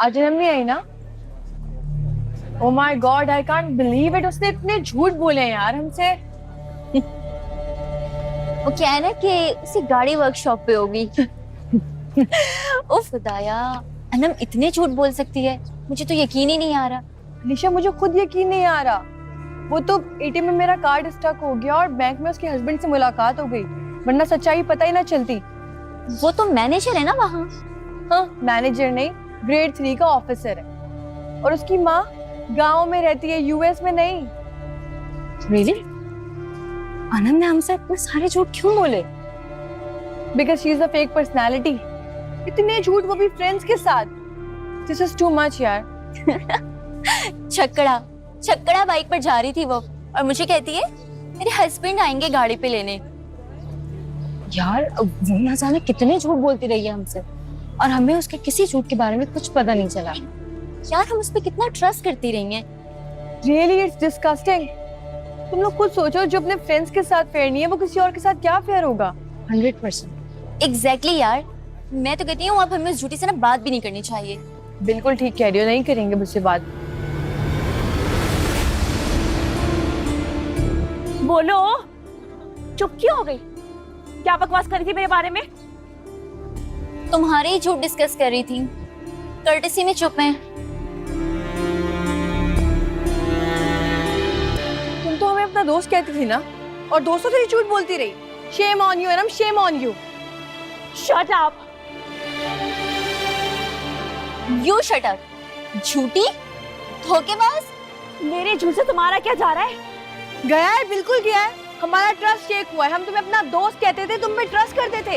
आज जन्म नहीं आई ना? Oh my God, I can't believe it. उसने इतने झूठ बोले हैं यार हमसे। वो क्या है ना कि उसी गाड़ी वर्कशॉप पे होगी। उफ खुदाया, अनम इतने झूठ बोल सकती है, मुझे तो यकीन ही नहीं आ रहा। अलीशा, मुझे खुद यकीन नहीं आ रहा। वो तो एटीएम में मेरा कार्ड स्टक हो गया और बैंक में उसके हस्बैंड से मुलाकात हो गई, वरना सच्चाई पता ही ना चलती। वो तो मैनेजर है ना वहाँ। हाँ, मैनेजर नहीं, ग्रेड 3 का ऑफिसर है। और उसकी माँ गांव में रहती है, यूएस में नहीं। रियली? अनम ने हमसे इतने सारे झूठ क्यों बोले? Because she is a fake personality. इतने झूठ, वो भी फ्रेंड्स के साथ। दिस इज टू मच यार। छक्कड़ा छक्कड़ा बाइक पर जा रही थी वो, और मुझे कहती है मेरे हस्बैंड आएंगे गाड़ी पे लेने। यार वो ना जाने कितने झूठ बोलती रही है हमसे, और हमें उसके किसी झूठ के बारे में कुछ पता नहीं चला। यार हम उस पर कितना ट्रस्ट करती रही हैं। Really it's disgusting. तुम लोग खुद सोचो, जो अपने फ्रेंड्स के साथ फेयर नहीं है, वो किसी और के साथ क्या फेयर होगा? 100% एग्जैक्टली यार, मैं तो कहती हूँ अब हमें उस झूठी से ना बात भी नहीं करनी चाहिए। बिल्कुल ठीक कह रही हो, नहीं करेंगे मुझसे बात। बोलो, चुप क्यों हो गई? क्या बकवास कर रही थी मेरे बारे में? तुम्हारे ही झूठ डिस्कस कर रही थी, कर्टेसी में चुप है। तुम तो हमें अपना दोस्त कहती थी ना, और दोस्तों से ही झूठ बोलती रही। Shame on you annum, shame on you. Shut up. You shut up. झूठी, धोखेबाज। मेरे झूठ से तुम्हारा क्या जा रहा है? गया है, बिल्कुल गया है। हमारा ट्रस्ट शेक हुआ है। हम तुम्हें अपना दोस्त कहते थे, तुम पे ट्रस्ट करते थे,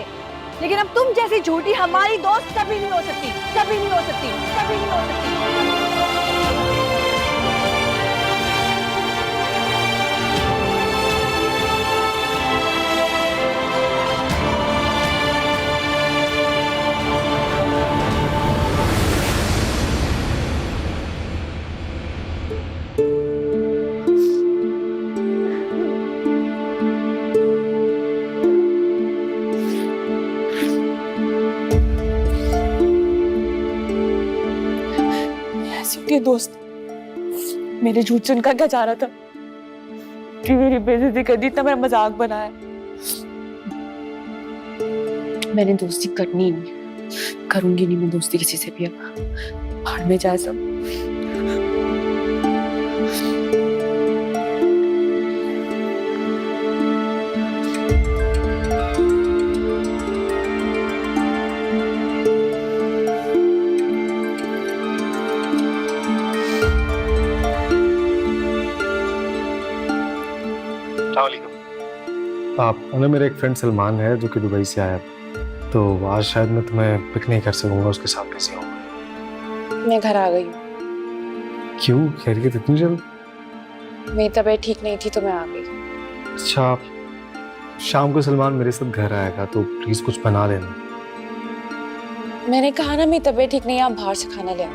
लेकिन अब तुम जैसी झूठी हमारी दोस्त कभी नहीं हो सकती, कभी नहीं हो सकती, कभी नहीं हो सकती। ये दोस्त मेरे झूठ सुनकर क्या चाह रहा था कि मेरी बेइज्जती कर दी, इतना मेरा मजाक बनाया। मैंने दोस्ती करनी नहीं, करूंगी नहीं मैं दोस्ती किसी से भी। अब भाड़ में जाए सब। आप मेरे एक फ्रेंड सलमान है जो कि दुबई से आया, तो आज शायद मैं तुम्हें पिक नहीं कर सकूंगा, उसके साथ बिजी हूँ। मैं घर आ गई हूँ। क्यों, खैरियत इतनी जल्द? मेरी तबीयत ठीक नहीं थी तो मैं आ गई। अच्छा, आप शाम को सलमान मेरे साथ घर आएगा तो प्लीज कुछ बना लेना। मैंने कहा ना मेरी तबीयत ठीक नहीं है, आप बाहर से खाना ले आओ।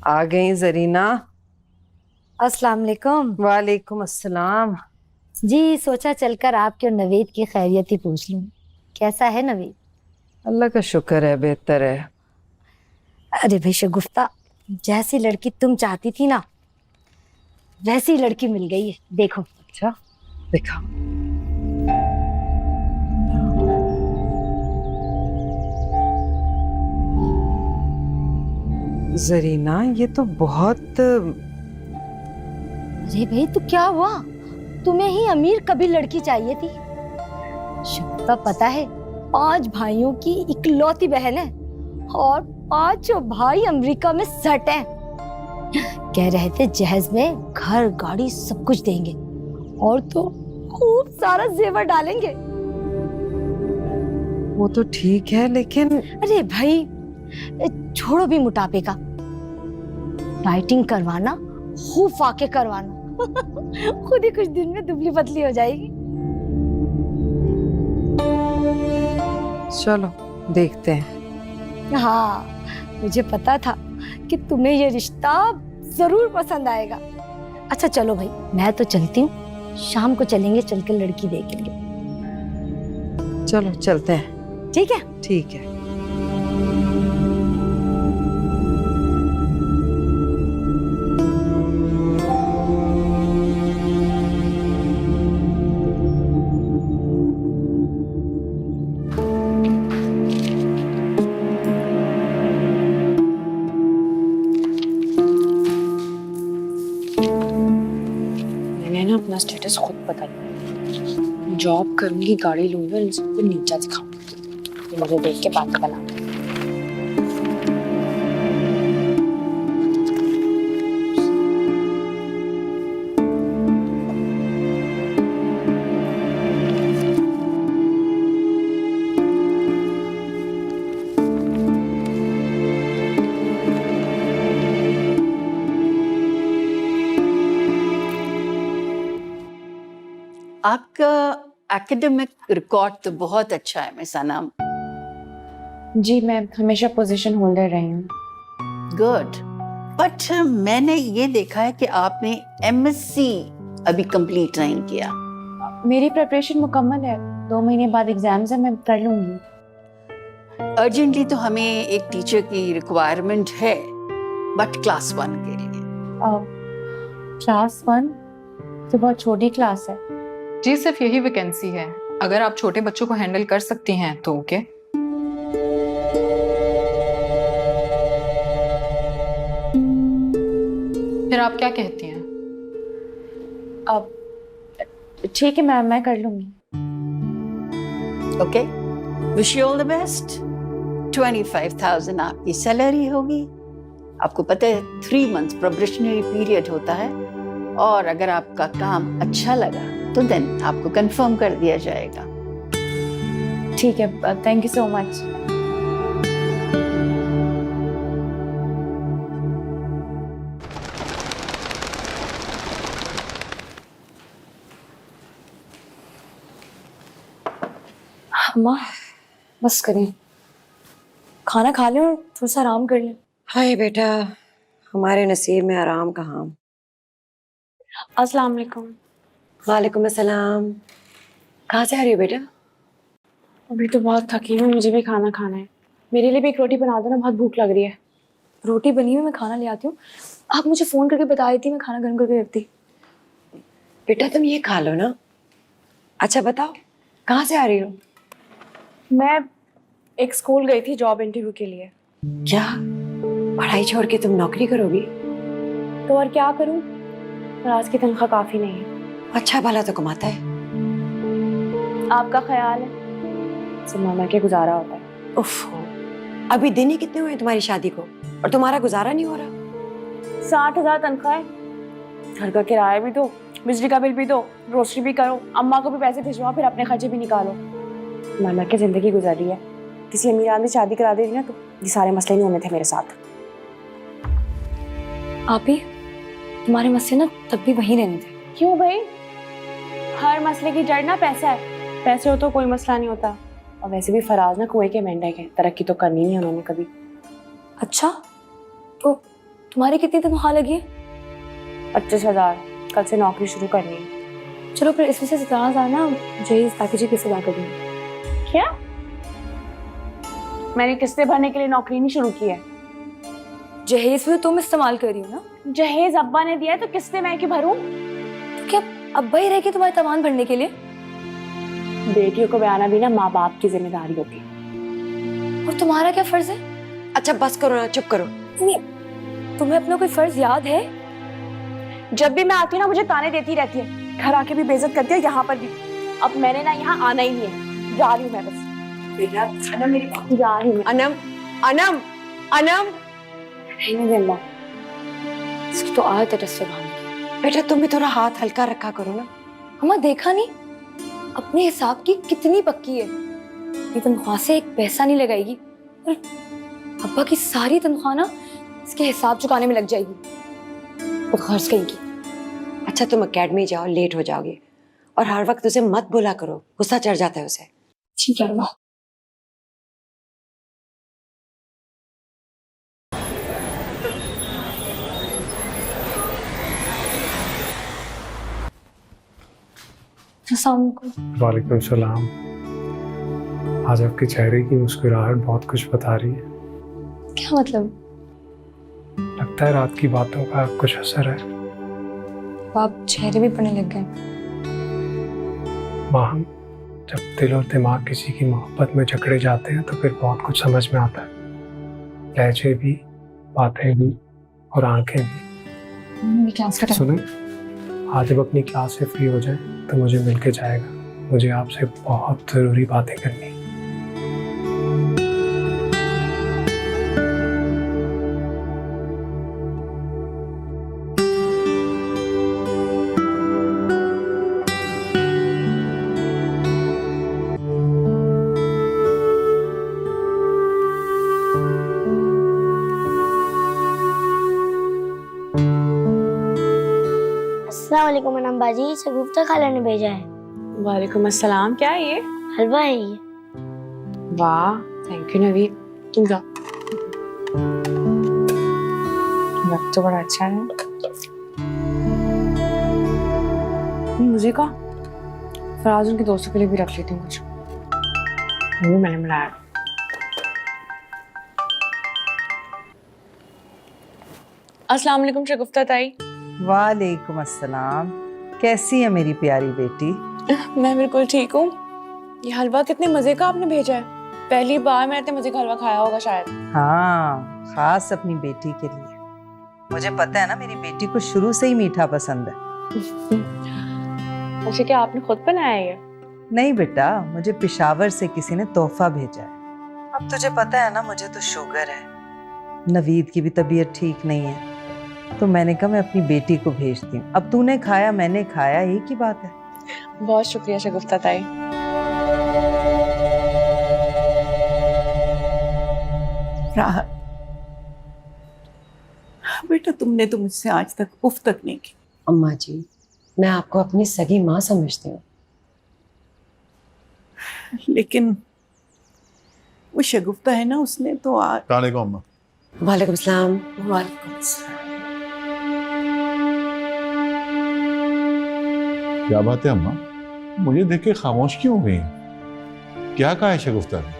आ गई जरीना। अस्सलाम वालेकुम। वालेकुम अस्सलाम। जी सोचा चलकर आपके और नवीद की खैरियत ही पूछ लूं। कैसा है नवीद? अल्लाह का शुक्र है, बेहतर है। अरे भाई शगुफ्ता, जैसी लड़की तुम चाहती थी ना वैसी लड़की मिल गई है, देखो। अच्छा देखा। जरीना, ये तो बहुत। अरे भाई तो क्या हुआ, तुम्हें ही अमीर कभी लड़की चाहिए थी। शगुफ्ता पता है 5 भाइयों की इकलौती बहन है और 5 भाई अमेरिका में सेट हैं। कह रहे थे जहेज में घर गाड़ी सब कुछ देंगे और तो खूब सारा जेवर डालेंगे। वो तो ठीक है लेकिन। अरे भाई छोड़ो भी मोटापे का, डाइटिंग करवाना, खूब फाके करवाना। खुद ही कुछ दिन में दुबली पतली हो जाएगी। चलो देखते हैं। हाँ, मुझे पता था कि तुम्हें ये रिश्ता जरूर पसंद आएगा। अच्छा चलो भाई, मैं तो चलती हूँ, शाम को चलेंगे, चल के लड़की देखेंगे। चलो चलते हैं। ठीक है। ठीक है। मैंने ना अपना स्टेटस खुद बता लिया। जॉब करूंगी, गाड़ी लूंगी और इन सबको नीचा दिखाऊंगी। ये मुझे देख के बातें बना। आपका एकेडमिक रिकॉर्ड तो बहुत अच्छा है मिस अनम। जी, मैं हमेशा पोजीशन होल्डर रही हूँ। गुड, बट मैंने ये देखा है कि आपने एमएससी अभी कंप्लीट नहीं किया। मेरी प्रिपरेशन मुकम्मल है, 2 महीने बाद एग्जाम्स है, मैं कर लूंगी। अर्जेंटली तो हमें एक टीचर की रिक्वायरमेंट है, बट क्लास 1 के लिए। क्लास 1 तो बहुत छोटी क्लास है। जी, सिर्फ यही वैकेंसी है। अगर आप छोटे बच्चों को हैंडल कर सकती हैं तो ओके। फिर आप क्या कहती हैं? अब ठीक है मैम, मैं कर लूंगी। Okay, wish you all the best. 25,000 आपकी सैलरी होगी। आपको पता है 3 मंथ प्रोबेशनरी पीरियड होता है, और अगर आपका काम अच्छा लगा तो देन आपको कंफर्म कर दिया जाएगा। ठीक है, थैंक यू सो मच। अम्मा बस करें, खाना खा लें और थोड़ा सा आराम कर लें। हाय बेटा, हमारे नसीब में आराम कहाँ। अस्सलाम वालेकुम। वालेकुम अस्सलाम। कहाँ से आ रही हो बेटा? अभी तो बहुत थकी हूँ, मुझे भी खाना खाना है। मेरे लिए भी एक रोटी बना दो ना, बहुत भूख लग रही है। रोटी बनी हुई, मैं खाना ले आती हूँ। आप मुझे फ़ोन करके बता देती, मैं खाना गर्म करके रखती। बेटा तुम ये खा लो ना। अच्छा बताओ, कहाँ से आ रही हो? मैं एक स्कूल गई थी जॉब इंटरव्यू के लिए। क्या पढ़ाई छोड़ के तुम नौकरी करोगी? तो और क्या करूँ, पर आज की तनख्वाह काफ़ी नहीं है। अच्छा भला तो कमाता है। आपका ख्याल है सिर्फ मामा के गुजारा होता है। उफ, अभी दिन ही कितने हुए तुम्हारी शादी को और तुम्हारा गुजारा नहीं हो रहा? 60,000 तनख्वाह है। घर का किराया भी दो, बिजली का बिल भी दो, ग्रोसरी भी करो, अम्मा को भी पैसे भिजवाओ, फिर अपने खर्चे भी निकालो। मामा की जिंदगी गुजारी है। किसी अमीरान ने शादी करा दी ना तो ये सारे मसले नहीं होने थे मेरे साथ। आप ही, तुम्हारे मसले ना तब भी वहीं रहने थे। क्यों भाई? हर मसले की जड़ ना पैसा है। पैसे हो तो कोई मसला नहीं होता। और वैसे भी फराज ना कुएं के मेंढक है, तरक्की तो करनी नहीं उन्होंने कभी। अच्छा, तो तुम्हारी कितनी तनख्वाह लगी है? 25,000। कल से नौकरी शुरू करनी है। चलो फिर इसमें से 17,000 ना जहेज पैकेजिंग किस्त अदा कर दूंगी। क्या? मैंने किस्तें भरने के लिए नौकरी नहीं शुरू की है। जहेज भी तुम इस्तेमाल कर रही हो ना? जहेज अब्बा ने दिया है तो किस्तें मैं क्यों भरूं? तो क्या अब्बा ही रह के तुम्हारे तवान भरने के लिए? बेटियों को बयाना भी ना माँ बाप की जिम्मेदारी होती है। और तुम्हारा क्या फर्ज है? अच्छा बस करो ना, चुप करो। नहीं, तुम्हें अपना कोई फर्ज याद है? जब भी मैं आती हूँ ना मुझे ताने देती रहती है, घर आके भी बेइज्जत करती है, यहाँ पर भी। अब मैंने ना यहाँ आना ही नहीं है, जा रही हूँ मैं बस। बेटा अनम, मेरी बात जा रही हूँ। अनम अनम अनम, रहने दे अम्मा, इसकी तो आदत है रस्से भागने की। बेटा तुम भी थोड़ा हाथ हल्का रखा करो ना। अम्मा देखा नहीं, अपने हिसाब की कितनी पक्की है। ये तनख्वाह से एक पैसा नहीं लगाएगी और अब्बा की सारी तनख्वाह ना इसके हिसाब चुकाने में लग जाएगी। और खर्च कहीं की। अच्छा तुम एकेडमी जाओ, लेट हो जाओगे। और हर वक्त उसे मत बोला करो, गुस्सा चढ़ जाता है उसे। ठीक है अम्मा। वालेकुम सलाम। आज आपके चेहरे की मुस्कुराहट बहुत कुछ बता रही है। क्या मतलब? लगता है रात की बातों का कुछ असर है। आप चेहरे भी पड़ने लग गए। माहम, जब दिल और दिमाग किसी की मोहब्बत में जकड़े जाते हैं तो फिर बहुत कुछ समझ में आता है। लहजे भी, बातें भी और आंखें भी। मेरी क्लास का सुने, आज जब अपनी क्लास से फ्री हो जाए तो मुझे मिल के जाएगा। मुझे आपसे बहुत ज़रूरी बातें करनी है। अस्सलाम वालेकुम अनम बाजी, शगुफ्ता खाला ने भेजा है। वालेकुम अस्सलाम। क्या है ये? हलवा है ये। वाह, थैंक यू नवीद। तुम जाओ। लग तो बड़ा अच्छा है। मुझे का फराज उनके दोस्तों के लिए भी रख लेती हूँ कुछ। वो मैंने बनाया। अस्सलाम वालेकुम शगुफ्ता ताई। वालेकुम अस्सलाम। कैसी है मेरी प्यारी बेटी? मैं बिल्कुल ठीक हूँ। ये हलवा कितने मजे का आपने भेजा है। पहली बार मैंने इतने मजे का हलवा खाया होगा शायद। हाँ, खास अपनी बेटी के लिए। मुझे पता है ना, मेरी बेटी को शुरू से ही मीठा पसंद है। अच्छा, क्या आपने खुद बनाया है ये? नहीं बेटा, मुझे पेशावर से किसी ने तोहफा भेजा है। अब तुझे पता है ना, मुझे तो शुगर है, नवीद की भी तबीयत ठीक नहीं है, तो मैंने कहा मैं अपनी बेटी को भेजती हूँ। अब तूने खाया, मैंने खाया, एक ही बात है। बहुत शुक्रिया शगुफ्ता ताई। राहत, बेटा तुमने तो मुझसे आज तक उफ तक नहीं की। अम्मा जी, मैं आपको अपनी सगी माँ समझती हूँ। लेकिन वो शगुफ्ता है ना, उसने तो आज। वालेकुम अम्मा। वालेकुम सलाम। वालेकुम सलाम। क्या बात है अम्मा, मुझे देख के खामोश क्यों हो गई? क्या कहा है शगुफ्ता ने?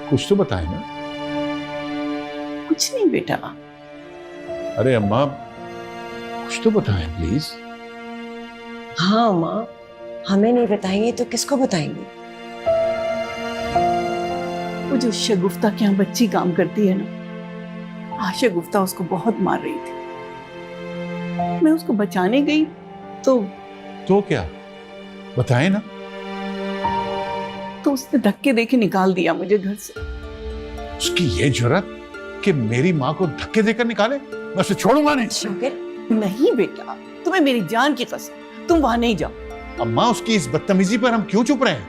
कुछ तो बताए ना। कुछ नहीं बेटा। अरे अम्मा, कुछ तो बताएं प्लीज। हाँ माँ, हमें नहीं बताएंगे तो किसको बताएंगे? वो जो शगुफ्ता के यहाँ बच्ची काम करती है ना, आज शगुफ्ता उसको बहुत मार रही थी। मैं उसको बचाने गई तो क्या बताएं ना। तो उसने धक्के देके निकाल दिया मुझे घर से। उसकी ये जुर्रत कि मेरी माँ को धक्के देकर निकाले। मैं उसे छोड़ूंगा नहीं। शुक्र। नहीं बेटा, तुम्हें मेरी जान की कसम, तुम वहां नहीं जाओ। अम्मा, उसकी इस बदतमीजी पर हम क्यों चुप रहे हैं?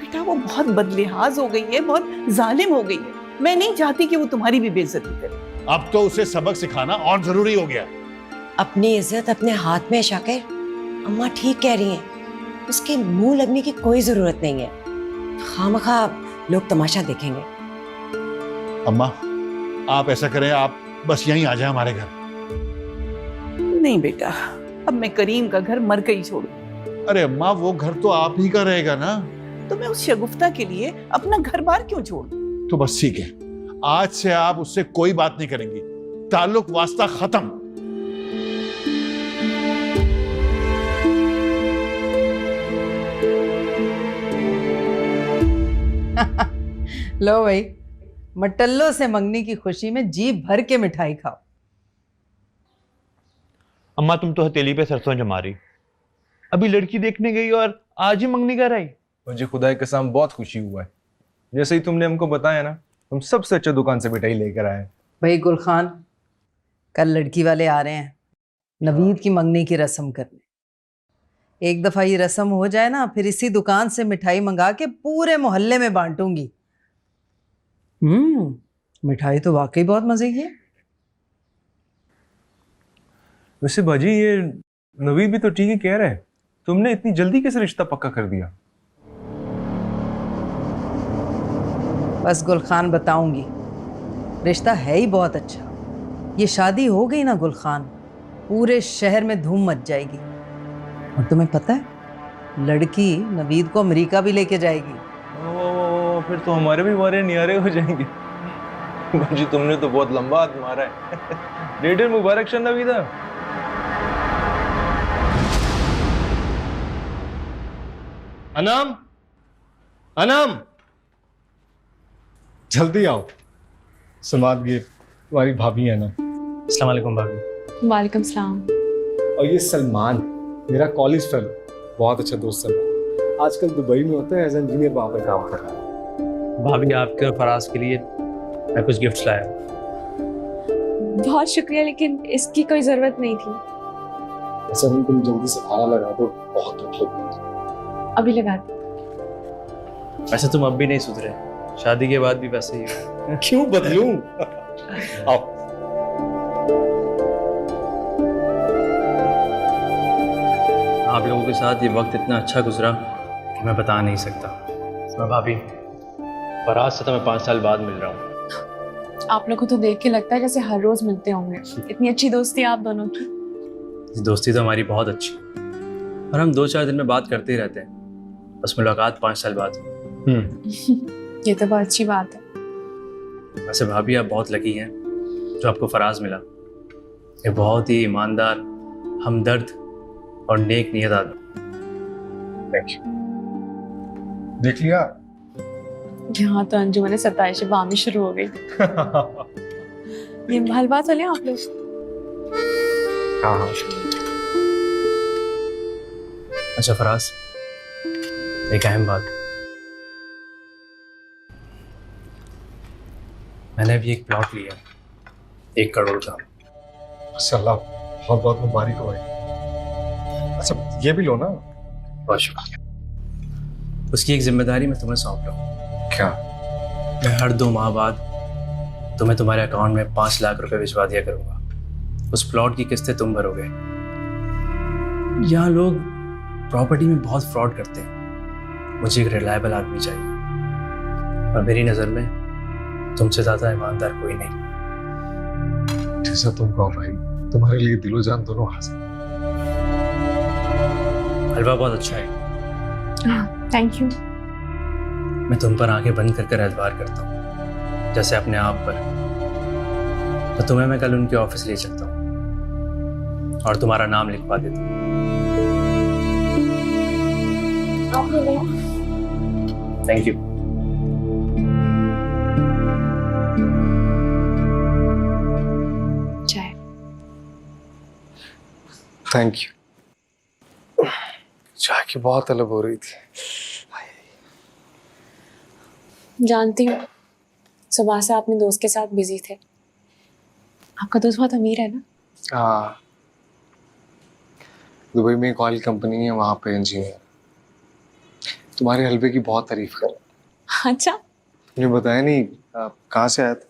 बेटा वो बहुत बदलिहाज हो गई है, बहुत जालिम हो गई है। मैं नहीं चाहती कि वो तुम्हारी भी बेइज्जती करे। अब तो उसे सबक सिखाना और जरूरी हो गया। अपनी इज्जत अपने हाथ में शाकिर। अम्मा ठीक कह रही हैं, उसके मुंह लगने की कोई जरूरत नहीं है। खामखा लोग तमाशा देखेंगे। अम्मा, आप ऐसा करें, आप बस यहीं आ जाए हमारे घर। नहीं बेटा, अब मैं करीम का घर मर के ही छोड़ू। अरे अम्मा, वो घर तो आप ही का रहेगा ना। तो मैं उस शगुफ्ता के लिए अपना घर बार क्यों छोड़ूं? तो बस ठीक है, आज से आप उससे कोई बात नहीं करेंगी। ताल्लुक वास्ता खत्म। लो भाई, मटल्लो से मंगनी की खुशी में जी भर के मिठाई खाओ। अम्मा, तुम तो हथेली पे सरसों जमा रही। अभी लड़की देखने गई और आज ही मंगनी कर आई। मुझे खुदा की कसम बहुत खुशी हुआ है। जैसे ही तुमने हमको बताया ना, हम सबसे अच्छे दुकान से मिठाई लेकर आए। भाई गुलखान, कल लड़की वाले आ रहे हैं नवीद की मंगनी की रस्म करने। एक दफा ये रस्म हो जाए ना, फिर इसी दुकान से मिठाई मंगा के पूरे मोहल्ले में बांटूंगी। मिठाई तो वाकई बहुत मजे की है। वैसे बाजी, ये नवीद भी तो ठीक ही कह रहे हैं, तुमने इतनी जल्दी कैसे रिश्ता पक्का कर दिया? बस गुलखान बताऊंगी, रिश्ता है ही बहुत अच्छा। ये शादी हो गई ना गुलखान, पूरे शहर में धूम मच जाएगी। और तुम्हें पता है, लड़की नवीद को अमेरिका भी लेके जाएगी। ओ, फिर तो हमारे भी बारे नियारे हो जाएंगे। जी तुमने तो बहुत लंबा हाथ मारा है। डेटेड मुबारक शन नवीदा। अनाम, अनाम, जल्दी आओ। समात ये तुम्हारी भाभी है ना। अस्सलाम वालेकुम भाभी। वालेकुम सलाम। और ये सलमान, मेरा कॉलेज फेलो, बहुत अच्छा दोस्त है। आजकल दुबई में होता है, एज इंजीनियर वहाँ पे काम कर रहा है। भाभी आपके और फराज के लिए मैं कुछ गिफ्ट्स लाया। बहुत शुक्रिया, लेकिन इसकी कोई जरूरत नहीं थी। ऐसा नहीं, तुम जल्दी से खाना लगा दो, बहुत भूख लगी। अभी लगा दो। वैसे तुम अब भी नहीं सुधरे, शादी के बाद भी वैसे ही हो। क्यों बदलूं? आओ। आप लोगों के साथ ये वक्त इतना अच्छा गुजरा कि मैं बता नहीं सकता। मैं भाभी, फराज से तो मैं 5 साल बाद मिल रहा हूँ। आप लोगों को तो देख के लगता है जैसे हर रोज मिलते होंगे। इतनी अच्छी दोस्ती है आप दोनों की। दोस्ती तो हमारी बहुत अच्छी और हम 2-4 दिन में बात करते ही रहते हैं, बस मुलाकात 5 साल बाद। ये तो बहुत अच्छी बात है। वैसे भाभी आप बहुत लकी हैं जो आपको फराज मिला। ये बहुत ही ईमानदार, हमदर्द और नेक नियत आदमी। Thank you. देख लिया? यहाँ तो अंजुमन सताइश बामी शुरू हो गई। ये हलवा चले आप लोग? हाँ हाँ। अच्छा फराज, एक अहम बात, मैंने अभी एक प्लॉट लिया 1 करोड़ का। माशाल्लाह, बहुत बहुत मुबारक हो भाई। अच्छा ये भी लो ना। बहुत शुक्रिया। उसकी एक जिम्मेदारी मैं तुम्हें सौंप रहा हूँ। क्या? मैं हर 2 माह बाद तुम्हें तुम्हारे अकाउंट में 5 लाख रुपए भिजवा दिया करूंगा। उस प्लॉट की किस्तें तुम भरोगे। यहाँ लोग प्रॉपर्टी में बहुत फ्रॉड करते हैं। मुझे एक रिलायबल आदमी चाहिए और मेरी नज़र में तुमसे ज़्यादा ईमानदार कोई नहीं। जैसा तुम कहो भाई, तुम्हारे लिए दिलो जान दोनों हाजिर। हलवा बहुत अच्छा है। Thank you. मैं तुम पर आंखें बंद कर एतबार करता हूँ, जैसे अपने आप पर। तो तुम्हें मैं कल उनके ऑफिस ले चलता हूँ और तुम्हारा नाम लिखवा देता हूँ। Thank you. चाय। Thank you. चाय की बहुत तलब हो रही थी। जानती हूँ, सुबह से अपने दोस्त के साथ बिजी थे। आपका दोस्त बहुत अमीर है ना? हाँ, दुबई में एक ऑयल कंपनी है, वहाँ पे इंजीनियर। तुम्हारे हलवे की बहुत तारीफ कर। अच्छा, मुझे बताया नहीं, आप कहाँ से आए थे?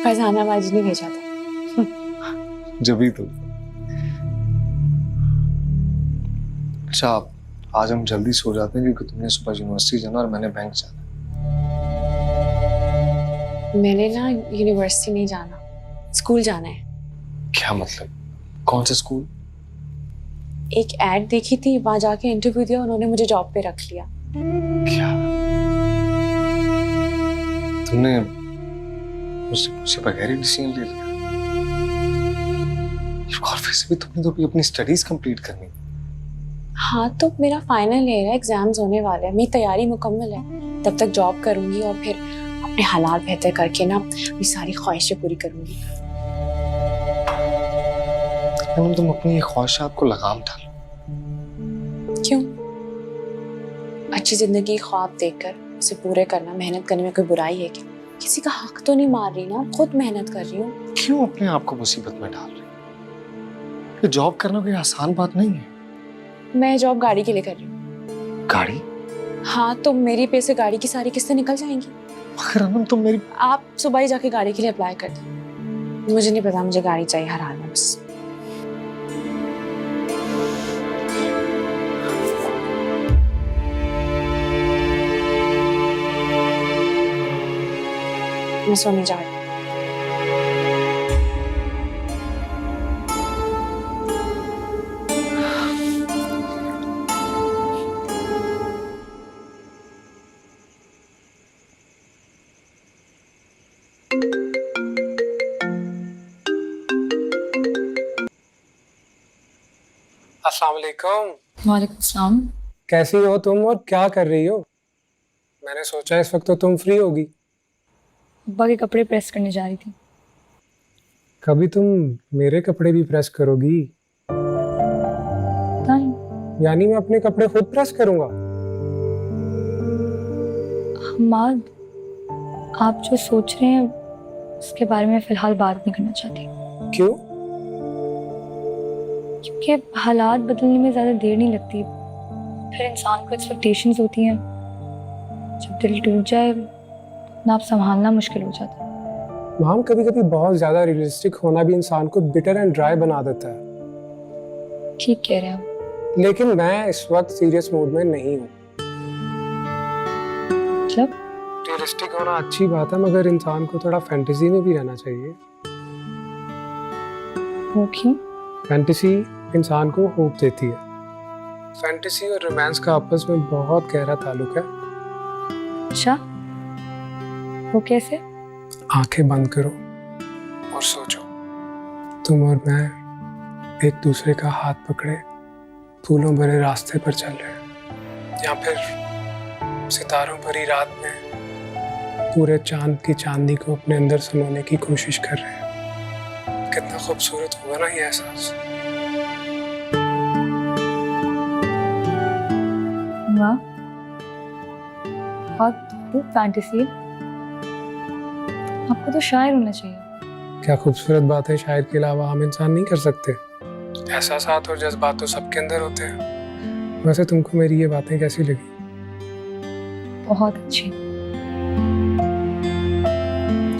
फरजानाबाद ने भेजा था। जब ही तो। अच्छा, आज हम जल्दी सो जाते हैं क्योंकि तुमने सुबह यूनिवर्सिटी जाना और मैंने बैंक जाना। मैंने ना यूनिवर्सिटी नहीं जाना, स्कूल जाना है। क्या मतलब? कौन सा स्कूल? एक एड देखी थी, वहां जाके इंटरव्यू दिया, उन्होंने मुझे जॉब पे रख लिया। क्या? तुमने मुझसे पूछे बगैर ही डिसीजन ले लिया? और वैसे भी तुमने तो अभी अपनी स्टडीज कंप्लीट करनी। हाँ, तो मेरा फाइनल ईयर है, एग्जाम्स होने वाले हैं, मेरी तैयारी मुकम्मल है। तब तक जॉब करूंगी और फिर अपने हालात बेहतर करके ना अपनी सारी ख्वाहिशें पूरी करूंगी। तुम अपनी ये ख्वाहिशात को लगाम डालो। क्यों? अच्छी जिंदगी ख्वाब देखकर उसे पूरे करना, मेहनत करने में कोई बुराई है क्या? किसी का हक तो नहीं मार रही ना, खुद मेहनत कर रही हूँ। क्यों अपने आप को मुसीबत में डाल रही? ये जॉब करना कोई आसान बात नहीं है। मैं जॉब गाड़ी के लिए कर रही हूँ। गाड़ी? हाँ, तो मेरी पे से गाड़ी की सारी किस्तें निकल जाएंगी। मगर अनम, तुम आप सुबह ही जाके गाड़ी के लिए अप्लाई कर दो। मुझे नहीं पता, मुझे गाड़ी चाहिए हर हाल में बस। मैं सोने जा रही हूँ। अस्सलाम वालेकुम। वालेकुम सलाम। कैसी हो तुम और क्या कर रही हो? मैंने सोचा इस वक्त तो तुम फ्री होगी। अब्बा के कपड़े प्रेस करने जा रही थी। कभी तुम मेरे कपड़े भी प्रेस करोगी? नहीं। यानी मैं अपने कपड़े खुद प्रेस करूंगा? हमाद, आप जो सोच रहे हैं उसके बारे में फिलहाल बात नहीं करना चाहती। क्यों? क्योंकि हालात बदलने में ज़्यादा देर नहीं लगती, फिर इंसान को एक्सपेक्टेशंस होती हैं। जब दिल टूट जाए अपना आप संभालना मुश्किल हो जाता है। मैम, कभी कभी बहुत ज़्यादा रियलिस्टिक होना भी इंसान को बिटर एंड ड्राई बना देता है। ठीक कह रहे हैं आप। लेकिन मैं इस वक्त सीरियस मूड में नहीं हूँ। मतलब? रियलिस्टिक होना अच्छी बात है, मगर इंसान को थोड़ा फैंटेसी में भी रहना चाहिए। वो क्यों? फैंटेसी इंसान को होप देती है। फैंटेसी और रोमांस का आपस में बहुत गहरा ताल्लुक है। अच्छा, वो कैसे? आंखें बंद करो और सोचो, तुम और मैं एक दूसरे का हाथ पकड़े फूलों भरे रास्ते पर चल रहे हैं, या फिर सितारों भरी रात में पूरे चांद की चांदनी को अपने अंदर समाने की कोशिश कर रहे हैं। कितना खूबसूरत होगा ना ये एहसास। वाह, बहुत खूब फैंटेसी। आपको तो शायर होना चाहिए। क्या खूबसूरत बातें शायर के अलावा हम इंसान नहीं कर सकते? एहसासात और जज्बात तो सबके अंदर होते हैं। वैसे तुमको मेरी ये बातें कैसी लगी? बहुत अच्छी।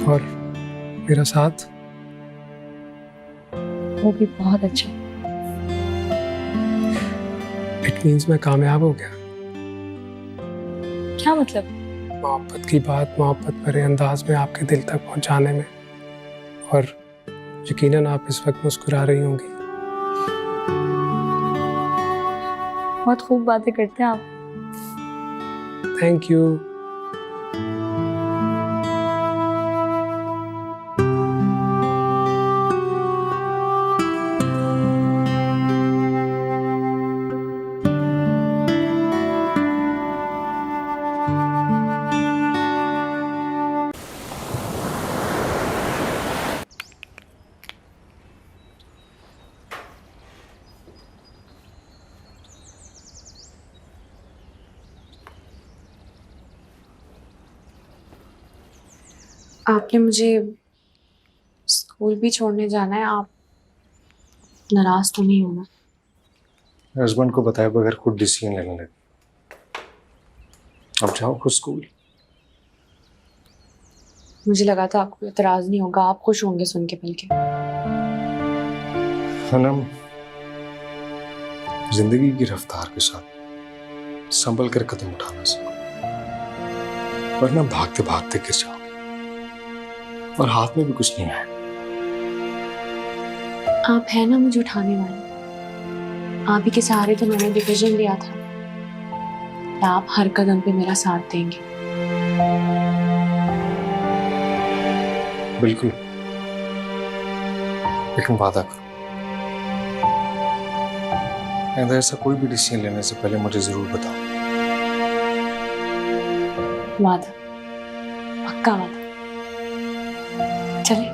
और मेरा साथ? वो भी बहुत अच्छा। इट मीन्स मैं कामयाब हो गया। क्या मतलब? मोहब्बत की बात मोहब्बत भरे अंदाज में आपके दिल तक पहुंचाने में, और यकीनन आप इस वक्त मुस्कुरा रही होंगी। बहुत खूब बातें करते हैं आप। Thank you. आपने मुझे स्कूल भी छोड़ने जाना है, आप नाराज तो नहीं होना? हस्बैंड को बताए बगैर खुद डिसीजन लेने लगे। अब जाओ खुद स्कूल। मुझे लगा था आपको एतराज नहीं होगा, आप खुश होंगे सुन के बल्कि। सनम, जिंदगी की रफ्तार के साथ संभल कर कदम उठाना सीखो, वरना भागते भागते गिर जाओगे और हाथ में भी कुछ नहीं आए। आप है ना मुझे उठाने वाले। आप ही के सहारे तो मैंने डिसीजन लिया था कि आप हर कदम पे मेरा साथ देंगे। बिल्कुल, लेकिन वादा करो, अगर ऐसा कोई भी डिसीजन लेने से पहले मुझे जरूर बताओ। वादा, पक्का वादा। चले।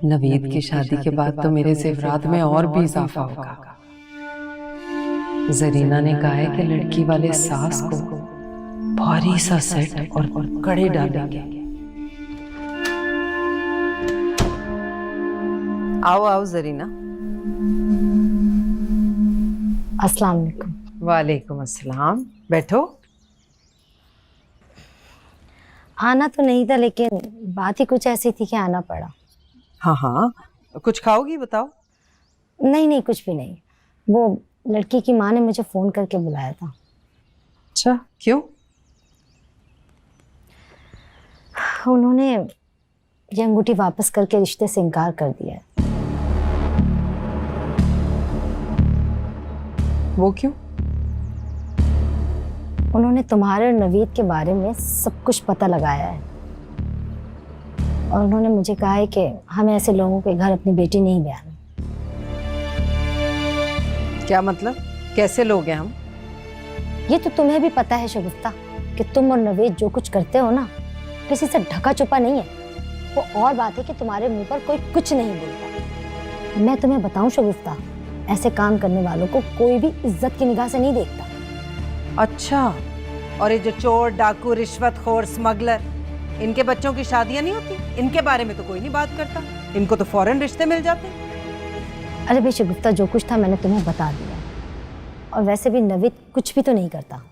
नवीद की शादी के बाद तो मेरे ज़ेवरात में और भी इजाफा होगा। जरीना ने कहा है कि लड़की वाले सास को भारी सा सेट और कड़े डालेंगे। आओ आओ जरीना। अस्सलाम वालेकुम। वालेकुम अस्सलाम, बैठो। आना तो नहीं था, लेकिन बात ही कुछ ऐसी थी कि आना पड़ा। हाँ हाँ, कुछ खाओगी बताओ। नहीं नहीं, कुछ भी नहीं। वो लड़की की माँ ने मुझे फोन करके बुलाया था। अच्छा, क्यों? उन्होंने ये अंगूठी वापस करके रिश्ते से इनकार कर दिया है। वो क्यों? उन्होंने तुम्हारे और नवीद के बारे में सब कुछ पता लगाया है और उन्होंने मुझे कहा है कि हमें ऐसे लोगों के घर अपनी बेटी नहीं ब्याहनी। क्या मतलब? कैसे लोग हैं हम? ये तो तुम्हें भी पता है शगुफ्ता कि तुम और नवीद जो कुछ करते हो ना, किसी से ढका छुपा नहीं है। वो और बात है कि तुम्हारे मुंह पर कोई कुछ नहीं बोलता। मैं तुम्हें बताऊं शगुफ्ता, ऐसे काम करने वालों को कोई भी इज्जत की निगाह से नहीं देखता। अच्छा, और ये जो चोर, डाकू, रिश्वतखोर, स्मगलर, इनके बच्चों की शादियां नहीं होती? इनके बारे में तो कोई नहीं बात करता। इनको तो फौरन रिश्ते मिल जाते। अरे भाई शगुफ्ता, जो कुछ था मैंने तुम्हें बता दिया। और वैसे भी नवीद कुछ भी तो नहीं करता।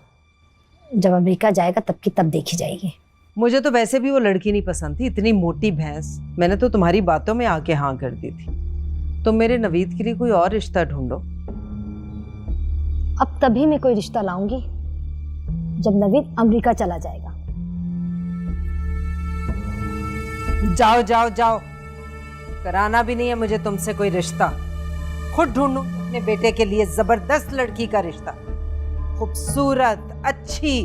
जब अमेरिका जाएगा तब की तब देखी जाएगी। मुझे तो वैसे भी वो लड़की नहीं पसंद थी, इतनी मोटी भैंस। मैंने तो तुम्हारी बातों में आके हाँ कर दी थी। तुम मेरे नवीद के लिए कोई और रिश्ता ढूंढो। अब तभी मैं कोई रिश्ता लाऊंगी जब नवीद अमेरिका चला जाएगा। जाओ जाओ जाओ, कराना भी नहीं है मुझे तुमसे कोई रिश्ता। खुद ढूंढो अपने बेटे के लिए जबरदस्त लड़की का रिश्ता, खूबसूरत, अच्छी।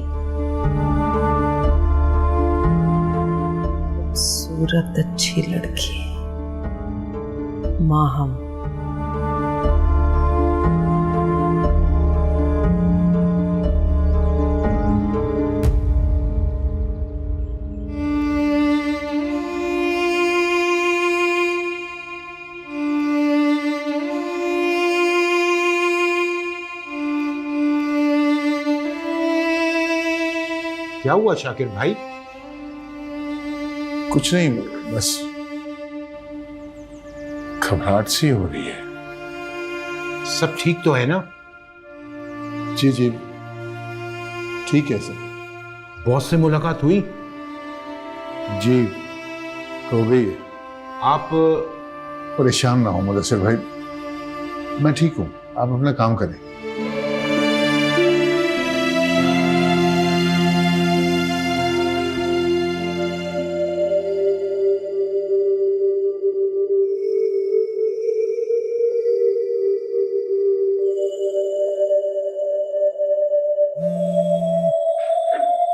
खूबसूरत अच्छी लड़की, माँ हम। क्या हुआ शाकिर भाई? कुछ नहीं, बस घबराहट सी हो रही है। सब ठीक तो है ना? जी जी ठीक है सर। बॉस से मुलाकात हुई? जी हो गई है। आप परेशान ना हो मुदस्सिर भाई, मैं ठीक हूँ, आप अपना काम करें।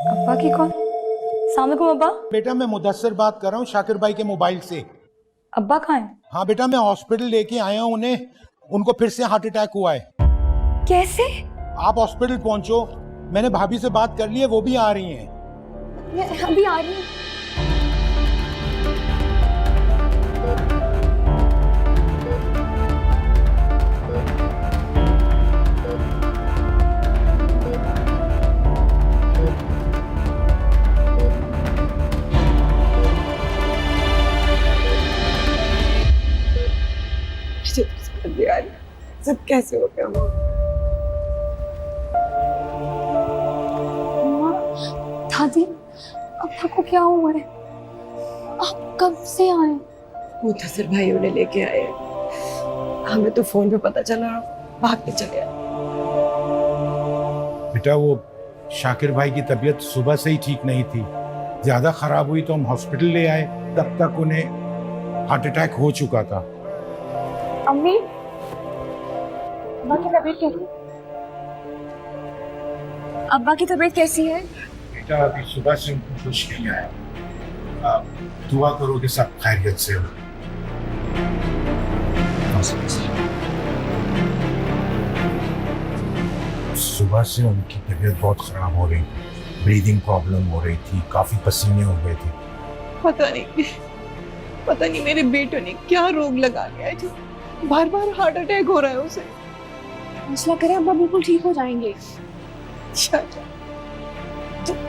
अब्बा की कॉल। अस्सलाम वालेकुम अब्बा। बेटा मैं मुदस्सिर बात कर रहा हूँ शाकिर भाई के मोबाइल से। अब्बा कहाँ हैं? हाँ बेटा, मैं हॉस्पिटल लेके आया हूँ उन्हें। उनको फिर से हार्ट अटैक हुआ है। कैसे? आप हॉस्पिटल पहुंचो, मैंने भाभी से बात कर ली है, वो भी आ रही हैं। मैं अभी आ रही हूँ। सब कैसे हो गया? दादी, अब्बा को क्या हुआ है? आप कब से आए? मुदस्सिर भाई उन्हें लेके आए। हमें तो फोन पे पता चला, भाग के चले आए। बेटा वो शाकिर भाई की तबीयत सुबह से ही ठीक नहीं थी, ज्यादा खराब हुई तो हम हॉस्पिटल ले आए, तब तक उन्हें हार्ट अटैक हो चुका था। अम्मी, अब्बा की तबीयत कैसी? अब्बा की तबीयत कैसी है? बेटा अभी सुबह से उनको कुछ नहीं आया, दुआ करो कि सब खैरियत से हो। सुबह से उनकी तबीयत बहुत खराब हो रही थी, ब्रीदिंग प्रॉब्लम हो रही थी, काफी पसीने हो गए थे। पता नहीं मेरे बेटे ने क्या रोग लगा लिया है, बार बार हार्ट अटैक हो रहा है उसे। हौसला करें, अब्बा बिल्कुल ठीक हो जाएंगे।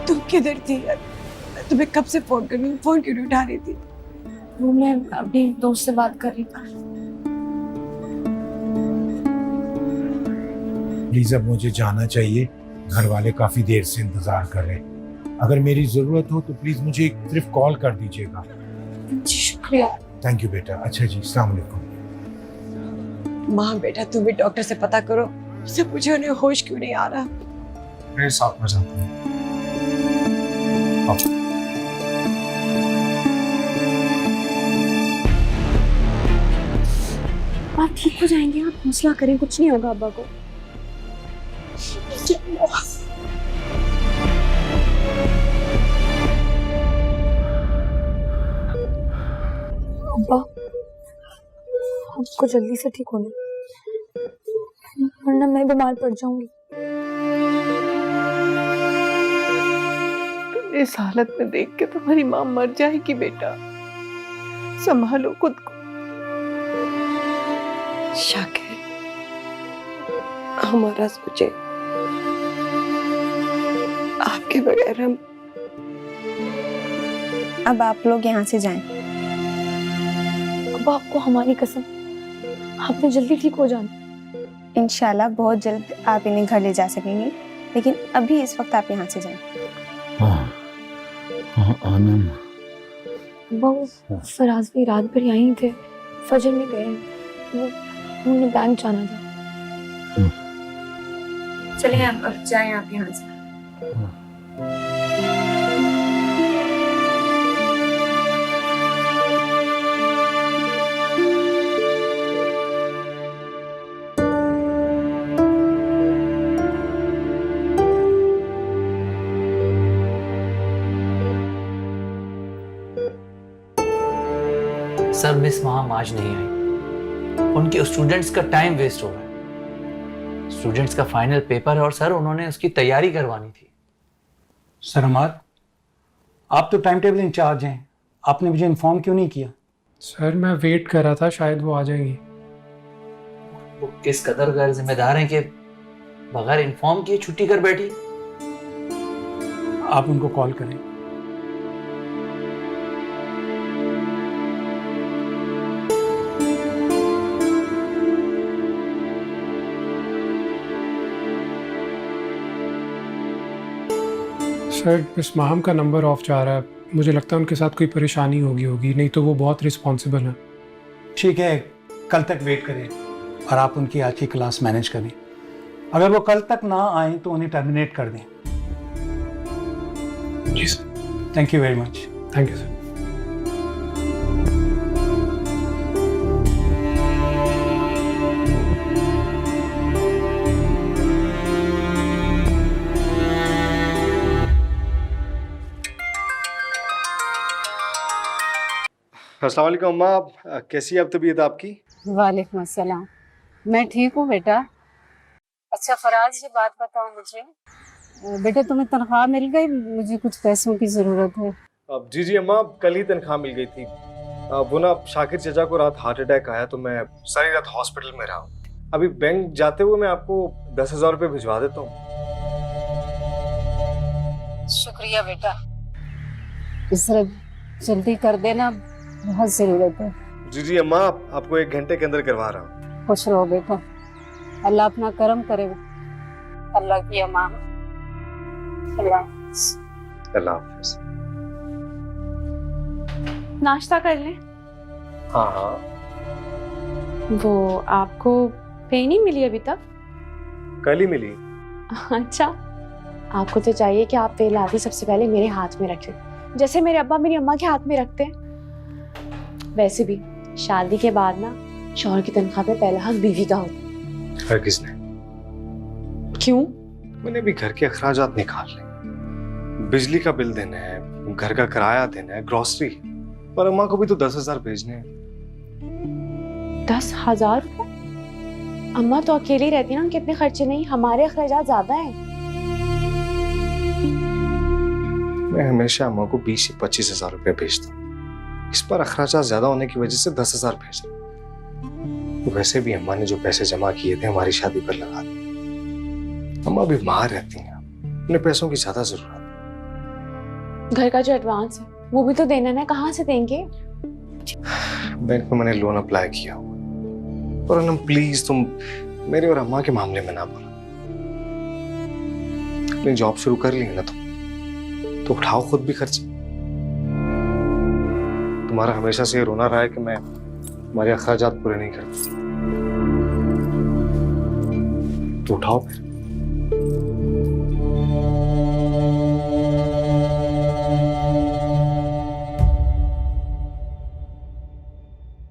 तुम किधर थी यार? मैं तुम्हें कब से फोन कर रही हूँ, फोन क्यों नहीं उठा रही थी? वो मैं अपनी दोस्त से बात कर रही थी। प्लीज अब मुझे जाना चाहिए, घर वाले काफी देर से इंतजार कर रहे हैं। अगर मेरी जरूरत हो तो प्लीज मुझे सिर्फ कॉल कर दीजिएगा। जी शुक्रिया। थैंक यू बेटा। अच्छा जी, अस्सलाम वालेकुम। माँ बेटा तुम भी डॉक्टर से पता करो, उससे पूछो उन्हें होश क्यों नहीं आ रहा। मेरे साथ में जाते हैं। आप ठीक हो जाएंगे, आप हौसला करें, कुछ नहीं होगा अब्बा को। अब्बा आपको जल्दी से ठीक होना, वरना मैं बीमार पड़ जाऊंगी। इस हालत में देख के तुम्हारी माँ मर जाएगी बेटा, संभालो खुद को। शाकिर हमारा सोचे, आपके बगैर हम। अब आप लोग यहाँ से जाएं। अब आपको हमारी कसम, आपने जल्दी ठीक हो जाना। इंशाल्लाह बहुत जल्द आप इन्हें घर ले जा सकेंगे, लेकिन अभी इस वक्त आप यहाँ से जाएं। आनम, वो फराज भी रात भर यहीं थे, फजर में गए, वो उन्होंने बैंक जाना था। चलिए अब जाएं आप यहाँ से। सर मिस माम आज नहीं आई, उनके स्टूडेंट्स का टाइम वेस्ट हो रहा है। स्टूडेंट्स का फाइनल पेपर है और सर उन्होंने उसकी तैयारी करवानी थी। सर हमार, आप तो टाइम टेबल इंचार्ज हैं, आपने मुझे इन्फॉर्म क्यों नहीं किया? सर मैं वेट कर रहा था, शायद वो आ जाएंगी। वो किस कदर गैर जिम्मेदार हैं कि बगैर इन्फॉर्म किए छुट्टी कर बैठी। आप उनको कॉल करें। सर मिस माहम का नंबर ऑफ जा रहा है, मुझे लगता है उनके साथ कोई परेशानी होगी, नहीं तो वो बहुत रिस्पॉन्सिबल है। ठीक है, कल तक वेट करें और आप उनकी आज की क्लास मैनेज करें। अगर वो कल तक ना आए तो उन्हें टर्मिनेट कर दें। जी sir. Thank you very much. Thank you sir. अस्सलाम वालेकुम अम्मा, कैसी है अब तबीयत आपकी? वालेकुम अस्सलाम, मैं ठीक हूँ बेटा। अच्छा फराज ये बात बताओ मुझे, बेटा तुम्हें तनख्वाह मिल गई? मुझे कुछ पैसों की ज़रूरत है। अब जी अम्मा, कल ही तनख्वाह मिल गई थी। वो ना शाकिर चचा को रात हार्ट अटैक आया तो मैं सारी रात हॉस्पिटल में रहा हूँ। अभी बैंक जाते हुए मैं आपको 10,000 रुपये भिजवा देता हूँ। शुक्रिया बेटा, इस तरह जल्दी कर देना, बहुत ज़रूरत है। जी अम्मा, आपको 1 घंटे के अंदर करवा रहा हूँ। खुश रहो बेटा, अल्लाह अपना करम करे। अल्लाह की अमान। अल्लाह हाफिज़। नाश्ता कर लें। हाँ हाँ। वो आपको पे नहीं मिली अभी तक? कल ही मिली। अच्छा, आपको तो चाहिए कि आप पे लाती सबसे पहले मेरे हाथ में रखें, जैसे मेरे अब्बा मेरी अम्मा के हाथ में रखते हैं। वैसे भी शादी के बाद ना शौहर की तनख्वाह पे पहला हक बीवी का होता है। हरगिज़ नहीं। क्यों? मैंने भी घर के अखराजात निकाल ले, बिजली का बिल देना है, घर का किराया देना है, ग्रोसरी, और अम्मा को भी तो 10,000 भेजने हैं। 10,000 रुपए? अम्मा तो अकेली रहती है ना, उनके इतने खर्चे नहीं, हमारे अखराजात ज्यादा हैं। मैं हमेशा अम्मा को 20 से 25,000 रुपये भेजता हूँ। इस बार अखराजात ज्यादा होने की वजह से 10,000 भेजा। तो वैसे भी अम्मा ने जो पैसे जमा किए थे हमारी शादी पर लगा दिए। अम्मा बीमार रहती हैं, उन्हें पैसों की ज्यादा जरूरत है। घर का जो एडवांस है वो भी तो देना है, कहाँ से देंगे? बैंक में मैंने लोन अप्लाई किया हुआ। और अनम प्लीज तुम मेरे और अम्मा के मामले में ना बोलो। अपनी जॉब शुरू कर ली ना तुम, तो उठाओ खुद भी खर्च। तुम्हारा हमेशा से ये रोना रहा है कि मैं तुम्हारे अखराजात पूरे नहीं करता, तो उठाओ फिर।